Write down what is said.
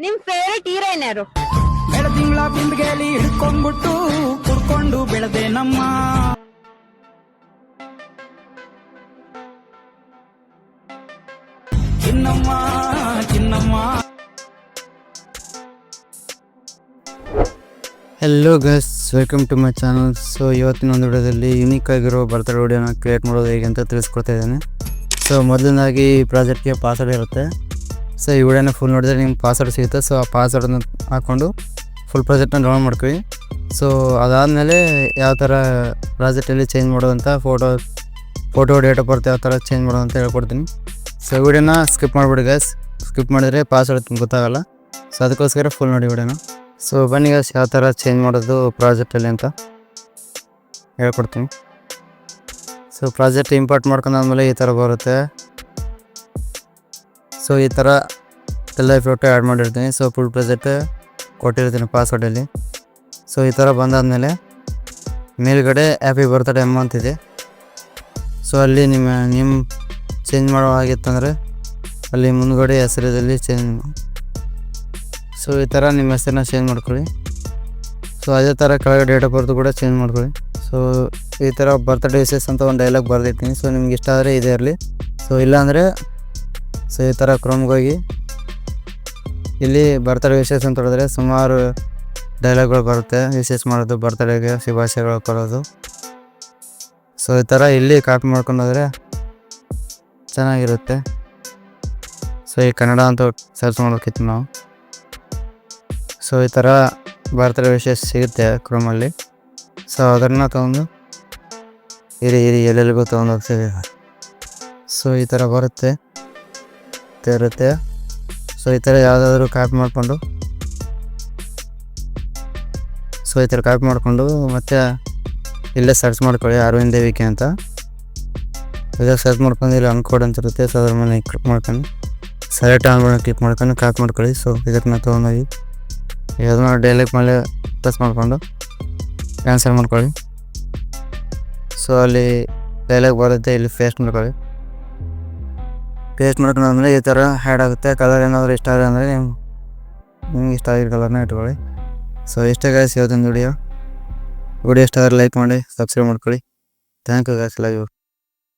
ನಿಮ್ favourite heroine ಯಾರು? ಬೆಳದಿಂಗ್ಳ ಬಿಂದಿಗೆಯಲ್ಲಿ ಹಿಡ್ಕೊಂಡ್ಬಿಟ್ಟು ಕುಡ್ಕೊಂಡು ಬೆಳೆದೆ ನಮ್ಮ Chinnamma Chinnamma. Hello guys, welcome to my channel. So ಇವತ್ತಿನ ಒಂದು ವಿಡಿಯೋದಲ್ಲಿ ಯುನೀಕ್ ಆಗಿರೋ ಬರ್ತ್ಡೇ ವಿಡಿಯೋನ ಕ್ರಿಯೇಟ್ ಮಾಡೋದು ಹೇಗೆ ಅಂತ ತಿಳಿಸ್ಕೊಡ್ತಾ ಇದ್ದೇನೆ. ಸೊ ಮೊದಲನೇದಾಗಿ ಈ ಪ್ರಾಜೆಕ್ಟ್ಗೆ ಪಾಸ್ವರ್ಡ್ ಇರುತ್ತೆ. ಸೊ ಈ ವಿಡಿಯೋನ ಫುಲ್ ನೋಡಿದ್ರೆ ನಿಮ್ಗೆ ಪಾಸ್ವರ್ಡ್ ಸಿಗುತ್ತೆ. ಸೊ ಆ ಪಾಸ್ವರ್ಡನ್ನ ಹಾಕ್ಕೊಂಡು ಫುಲ್ ಪ್ರಾಜೆಕ್ಟ್ನ ಡೌನ್ಲೋಡ್ ಮಾಡ್ಕೊಳ್ಳಿ. ಸೊ ಅದಾದಮೇಲೆ ಯಾವ ಥರ ಪ್ರಾಜೆಕ್ಟಲ್ಲಿ ಚೇಂಜ್ ಮಾಡೋದಂತ ಫೋಟೋ ಡೇಟ್ ಆಫ್ ಬರ್ತ್ ಯಾವ ಥರ ಚೇಂಜ್ ಮಾಡೋದಂತ ಹೇಳ್ಕೊಡ್ತೀನಿ. ಸೊ ವಿಡಿಯೋನ ಸ್ಕಿಪ್ ಮಾಡಿಬಿಡಿ ಗೈಸ್. ಸ್ಕಿಪ್ ಮಾಡಿದರೆ ಪಾಸ್ವರ್ಡ್ ಗೊತ್ತಾಗಲ್ಲ. ಸೊ ಅದಕ್ಕೋಸ್ಕರ ಫುಲ್ ನೋಡಿ ವಿಡಿಯೋನ. ಸೊ ಬನ್ನಿ ಗೈಸ್, ಯಾವ ಥರ ಚೇಂಜ್ ಮಾಡೋದು ಪ್ರಾಜೆಕ್ಟಲ್ಲಿ ಅಂತ ಹೇಳ್ಕೊಡ್ತೀನಿ. ಸೊ ಪ್ರಾಜೆಕ್ಟ್ ಇಂಪೋರ್ಟ್ ಮಾಡ್ಕೊಂಡಾದ್ಮೇಲೆ ಈ ಥರ ಬರುತ್ತೆ. ಸೊ ಈ ಥರ ಎಲ್ಲ ಫೋಟೋ ಆ್ಯಡ್ ಮಾಡಿರ್ತೀನಿ. ಸೊ ಫುಲ್ ಪ್ರಾಜೆಕ್ಟ್ ಕೊಟ್ಟಿರ್ತೀನಿ ಪಾಸ್ವರ್ಡಲ್ಲಿ. ಸೊ ಈ ಥರ ಬಂದಾದಮೇಲೆ ಮೇಲ್ಗಡೆ ಹ್ಯಾಪಿ ಬರ್ತ್ಡೇ ಅಮ್ಮ ಅಂತಿದೆ. ಸೊ ಅಲ್ಲಿ ನಿಮ್ಮ ಚೇಂಜ್ ಮಾಡೋ ಆಗಿತ್ತಂದರೆ ಅಲ್ಲಿ ಮುಂದ್ಗಡೆ ಹೆಸರಲ್ಲಿ ಚೇಂಜ್. ಸೊ ಈ ಥರ ನಿಮ್ಮ ಹೆಸರನ್ನ ಚೇಂಜ್ ಮಾಡ್ಕೊಳ್ಳಿ. ಸೊ ಅದೇ ಥರ ಕೆಳಗೆ ಡೇಟ್ ಆಫ್ ಬರ್ತ್ ಕೂಡ ಚೇಂಜ್ ಮಾಡ್ಕೊಳ್ಳಿ. ಸೊ ಈ ಥರ ಬರ್ತ್ಡೇ ವಿಶಸ್ ಅಂತ ಒಂದು ಡೈಲಾಗ್ ಬರೆದಿರ್ತೀನಿ. ಸೊ ನಿಮ್ಗೆ ಇಷ್ಟ ಆದರೆ ಇದೇ ಇರಲಿ. ಸೊ ಇಲ್ಲಾಂದರೆ ಸೊ ಈ ಥರ ಕ್ರೋಮ್ಗೆ ಹೋಗಿ ಇಲ್ಲಿ ಬರ್ತ್ಡೇ ವಿಶಸ್ ಅಂತ ಹೇಳಿದ್ರೆ ಸುಮಾರು ಡೈಲಾಗ್ಗಳು ಬರುತ್ತೆ. ವಿಶೇಷ ಮಾಡೋದು, ಬರ್ತ್ಡೇಗೆ ಶುಭಾಶಯಗಳು ಕೊಡೋದು. ಸೊ ಈ ಥರ ಇಲ್ಲಿ ಕಾಪಿ ಮಾಡ್ಕೊಂಡೋದ್ರೆ ಚೆನ್ನಾಗಿರುತ್ತೆ. ಸೊ ಈ ಕನ್ನಡ ಅಂತ ಸರ್ಚ್ ಮಾಡೋಕ್ಕಿತ್ತು ನಾವು. ಸೊ ಈ ಥರ ಬರ್ತ್ಡೇ ವಿಶೇಷ ಸಿಗುತ್ತೆ ಕ್ರೋಮಲ್ಲಿ. ಸೊ ಅದನ್ನು ತೊಗೊಂಡು ಎಲ್ಲೆಲ್ಲಿಗೂ ತೊಗೊಂಡು ಹೋಗ್ತೀವಿ. ಸೊ ಈ ಥರ ಬರುತ್ತೆ. ಸೊ ಈ ಥರ ಯಾವುದಾದ್ರೂ ಕಾಪಿ ಮಾಡಿಕೊಂಡು ಮತ್ತು ಇಲ್ಲೇ ಸರ್ಚ್ ಮಾಡ್ಕೊಳ್ಳಿ ಅರವಿಂದ್ ದೇವಿಕೆ ಅಂತ. ಇದಾಗ ಸರ್ಚ್ ಮಾಡ್ಕೊಂಡು ಇಲ್ಲಿ ಅನ್ಕೋಡ್ ಅಂತ ಇರುತ್ತೆ. ಸೊ ಅದ್ರ ಮೇಲೆ ಕ್ಲಿಕ್ ಮಾಡ್ಕೊಂಡು ಸೆಲೆಕ್ಟ್ ಆನ್ಬೋದು ಕ್ಲಿಕ್ ಮಾಡ್ಕೊಂಡು ಕಾಪಿ ಮಾಡ್ಕೊಳ್ಳಿ. ಸೊ ಇದಕ್ಕೆ ತೊಗೊಂಡೋಗಿ ಯಾವ್ದನ್ನ ಡೈಲಾಗ್ ಮೇಲೆ ಪ್ರೆಸ್ ಮಾಡಿಕೊಂಡು ಕ್ಯಾನ್ಸಲ್ ಮಾಡ್ಕೊಳ್ಳಿ. ಸೊ ಅಲ್ಲಿ ಡೈಲಾಗ್ ಬರುತ್ತೆ, ಇಲ್ಲಿ ಪೇಸ್ಟ್ ಮಾಡ್ಕೊಳ್ಳಿ. ಪೇಸ್ಟ್ ಮಾಡ್ಕೊಂಡಾದ್ಮೇಲೆ ಈ ಥರ ಹ್ಯಾಡ್ ಆಗುತ್ತೆ. ಕಲರ್ ಏನಾದರೂ ಇಷ್ಟ ಆದರೆ ಅಂದರೆ ನಿಮ್ಗೆ ಇಷ್ಟ ಆಗಿರೋ ಕಲರ್ನ ಇಟ್ಕೊಳ್ಳಿ. ಸೊ ಇಷ್ಟೇ ಗೈಸ್ ಇವತ್ತಿನ ವಿಡಿಯೋ ಇಷ್ಟ ಆದರೆ ಲೈಕ್ ಮಾಡಿ, ಸಬ್ಸ್ಕ್ರೈಬ್ ಮಾಡ್ಕೊಳ್ಳಿ. Thank you guys, love you.